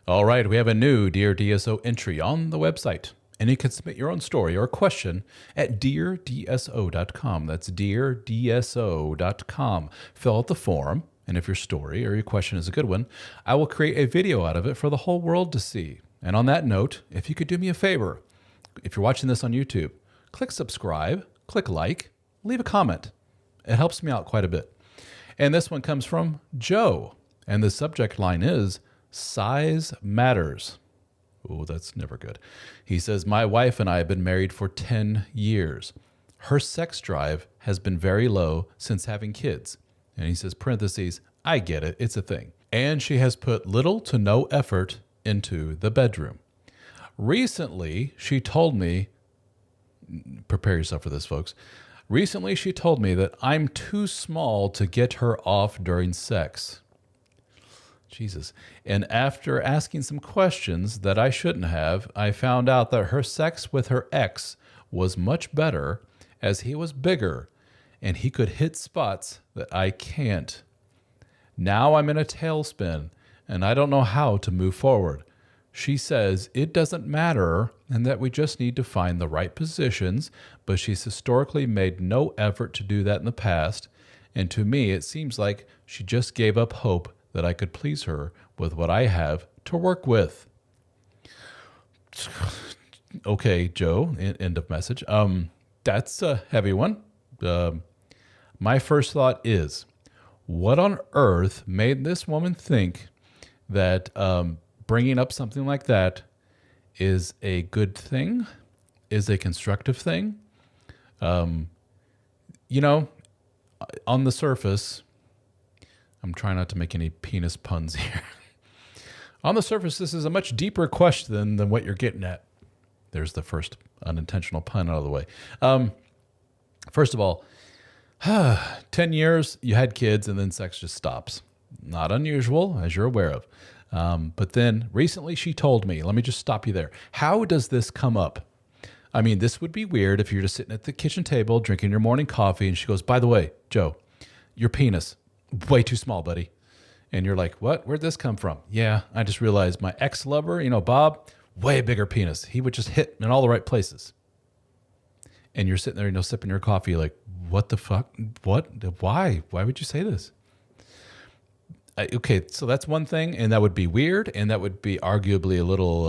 All right, we have a new Dear DSO entry on the website, and you can submit your own story or question at deardso.com. That's deardso.com. Fill out the form, and if your story or your question is a good one, I will create a video out of it for the whole world to see. And on that note, if you could do me a favor, if you're watching this on YouTube, click subscribe, click like, leave a comment. It helps me out quite a bit. And this one comes from Joe, and the subject line is Size Matters. Oh, that's never good. He says, my wife and I have been married for 10 years. Her sex drive has been very low since having kids. And he says, parentheses, I get it, it's a thing. And she has put little to no effort into the bedroom. Recently, she told me, prepare yourself for this, folks. Recently, she told me that I'm too small to get her off during sex. Jesus. And after asking some questions that I shouldn't have, I found out that her sex with her ex was much better as he was bigger and he could hit spots that I can't. Now I'm in a tailspin and I don't know how to move forward. She says it doesn't matter and that we just need to find the right positions, but she's historically made no effort to do that in the past. And to me, it seems like she just gave up hope that I could please her with what I have to work with. Okay, Joe, end of message. That's a heavy one. My first thought is, what on earth made this woman think that bringing up something like that is a good thing, is a constructive thing? On the surface, I'm trying not to make any penis puns here. On the surface, this is a much deeper question than what you're getting at. There's the first unintentional pun out of the way. First of all, 10 years, you had kids, and then sex just stops. Not unusual, as you're aware of. But then recently she told me, let me just stop you there. How does this come up? I mean, this would be weird if you're just sitting at the kitchen table drinking your morning coffee, and she goes, by the way, Joe, your penis, way too small, buddy. And you're like, what? Where'd this come from? Yeah, I just realized my ex-lover, Bob, way bigger penis. He would just hit in all the right places. And you're sitting there, sipping your coffee like, what the fuck? What? Why? Why would you say this? Okay, so that's one thing, and that would be weird, and that would be arguably a little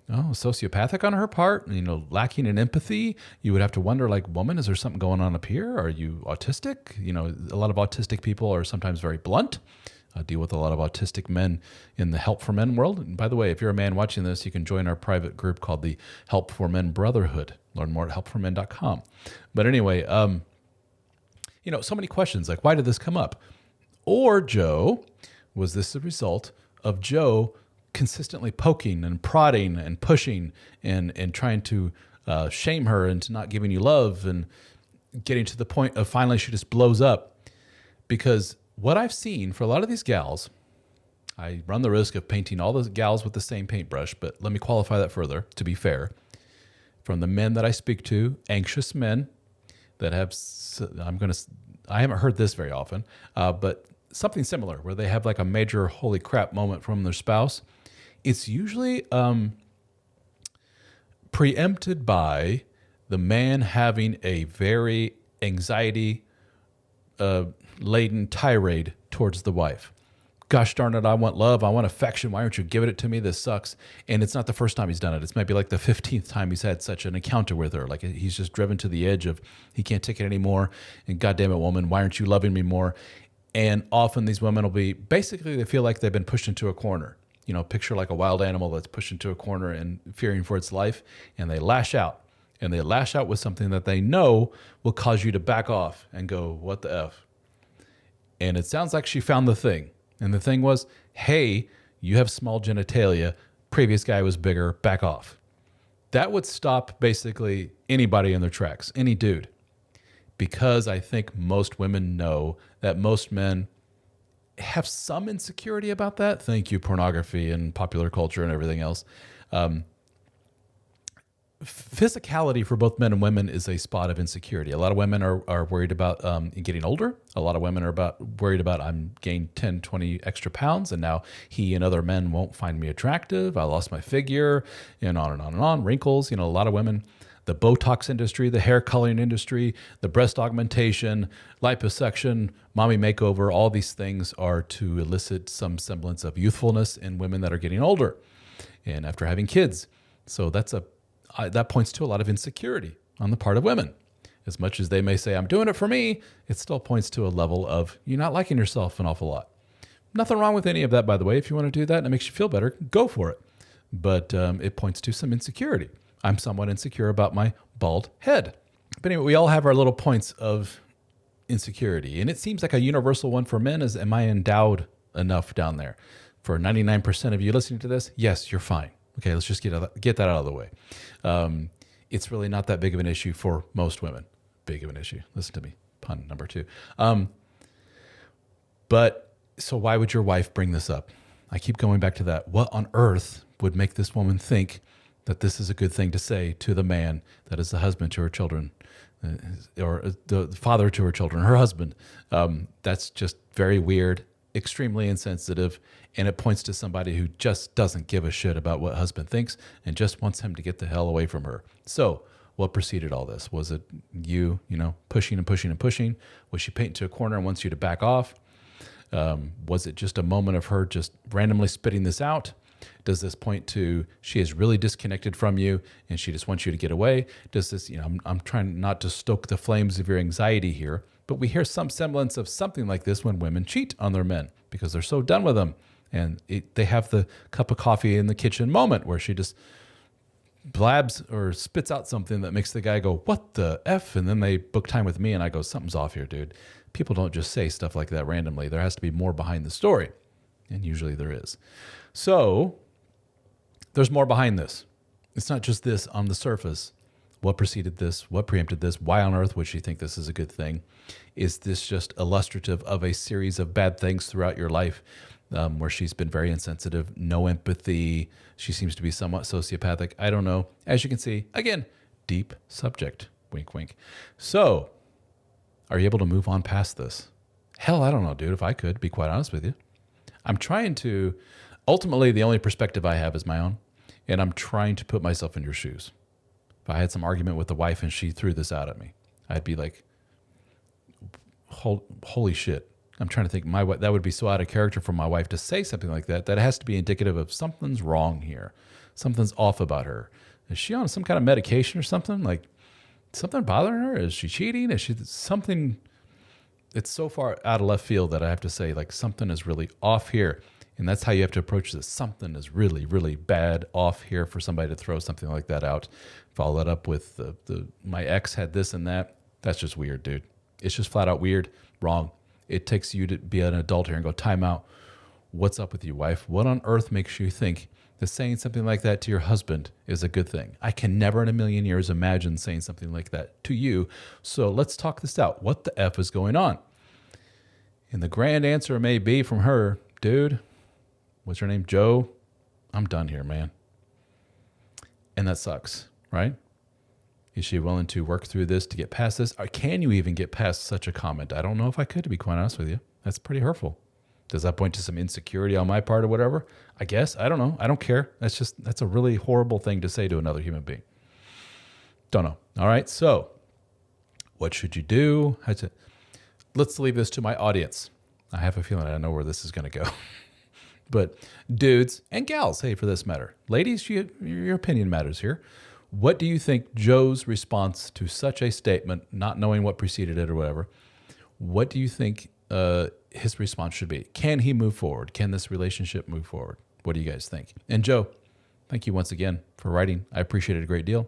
sociopathic on her part, lacking in empathy. You would have to wonder, like, woman, is there something going on up here? Are you autistic? A lot of autistic people are sometimes very blunt. I deal with a lot of autistic men in the Help for Men world. And by the way, if you're a man watching this, you can join our private group called the Help for Men Brotherhood. Learn more at helpformen.com. But anyway, so many questions, like, why did this come up? Or, Joe, was this the result of Joe consistently poking and prodding and pushing and trying to shame her into not giving you love and getting to the point of finally she just blows up? Because what I've seen for a lot of these gals, I run the risk of painting all those gals with the same paintbrush, but let me qualify that further, to be fair. From the men that I speak to, anxious men that have, I haven't heard this very often, but something similar where they have like a major holy crap moment from their spouse. It's usually preempted by the man having a very anxiety laden tirade towards the wife. Gosh darn it, I want love, I want affection, why aren't you giving it to me? This sucks. And it's not the first time he's done it. It's maybe like the 15th time he's had such an encounter with her. Like he's just driven to the edge of he can't take it anymore. And goddamn it, woman, why aren't you loving me more? And often these women will be, basically they feel like they've been pushed into a corner. Picture like a wild animal that's pushed into a corner and fearing for its life, and they lash out. And they lash out with something that they know will cause you to back off and go, what the F? And it sounds like she found the thing. And the thing was, hey, you have small genitalia. Previous guy was bigger. Back off. That would stop basically anybody in their tracks, any dude. Because I think most women know that most men have some insecurity about that. Thank you, pornography and popular culture and everything else. physicality for both men and women is a spot of insecurity. A lot of women are worried about getting older. A lot of women are worried about I'm gained 10, 20 extra pounds, and now he and other men won't find me attractive. I lost my figure, and on and on and on. Wrinkles, a lot of women. The Botox industry, the hair coloring industry, the breast augmentation, liposuction, mommy makeover, all these things are to elicit some semblance of youthfulness in women that are getting older and after having kids. So that points to a lot of insecurity on the part of women. As much as they may say, I'm doing it for me, it still points to a level of you not liking yourself an awful lot. Nothing wrong with any of that, by the way. If you want to do that and it makes you feel better, go for it. But it points to some insecurity. I'm somewhat insecure about my bald head. But anyway, we all have our little points of insecurity. And it seems like a universal one for men is, am I endowed enough down there? For 99% of you listening to this, yes, you're fine. Okay, let's just get that out of the way. It's really not that big of an issue for most women. Big of an issue. Listen to me. Pun number 2. But so why would your wife bring this up? I keep going back to that. What on earth would make this woman think that this is a good thing to say to the man that is the husband to her children, or the father to her children, her husband? That's just very weird, extremely insensitive, and it points to somebody who just doesn't give a shit about what husband thinks and just wants him to get the hell away from her. So what preceded all this? Was it you pushing and pushing and pushing? Was she painted to a corner and wants you to back off? Was it just a moment of her just randomly spitting this out? Does this point to she is really disconnected from you and she just wants you to get away? Does this, I'm trying not to stoke the flames of your anxiety here, but we hear some semblance of something like this when women cheat on their men because they're so done with them. And they have the cup of coffee in the kitchen moment where she just blabs or spits out something that makes the guy go, what the F? And then they book time with me and I go, something's off here, dude. People don't just say stuff like that randomly. There has to be more behind the story. And usually there is. So there's more behind this. It's not just this on the surface. What preceded this? What preempted this? Why on earth would she think this is a good thing? Is this just illustrative of a series of bad things throughout your life where she's been very insensitive, no empathy? She seems to be somewhat sociopathic. I don't know. As you can see, again, deep subject. Wink, wink. So are you able to move on past this? Hell, I don't know, dude. If I could, be quite honest with you. I'm trying to, ultimately, the only perspective I have is my own, and I'm trying to put myself in your shoes. If I had some argument with the wife and she threw this out at me, I'd be like, holy shit. I'm trying to think, that would be so out of character for my wife to say something like that. That has to be indicative of something's wrong here. Something's off about her. Is she on some kind of medication or something? Like, something bothering her? Is she cheating? Is she something? It's so far out of left field that I have to say, like, something is really off here. And that's how you have to approach this. Something is really, really bad off here for somebody to throw something like that out. Follow that up with my ex had this and that. That's just weird, dude. It's just flat out weird, wrong. It takes you to be an adult here and go, time out. What's up with you, wife? What on earth makes you think that saying something like that to your husband is a good thing? I can never in a million years imagine saying something like that to you. So let's talk this out. What the F is going on? And the grand answer may be from her, dude, what's her name? Joe, I'm done here, man. And that sucks, right? Is she willing to work through this to get past this? Or can you even get past such a comment? I don't know if I could, to be quite honest with you. That's pretty hurtful. Does that point to some insecurity on my part or whatever? I guess. I don't know. I don't care. That's a really horrible thing to say to another human being. Don't know. All right. So what should you do? Let's leave this to my audience. I have a feeling I know where this is going to go. But dudes and gals, hey, for this matter, ladies, your opinion matters here. What do you think Joe's response to such a statement, not knowing what preceded it or whatever, what do you think his response should be? Can he move forward? Can this relationship move forward? What do you guys think? And Joe, thank you once again for writing. I appreciate it a great deal.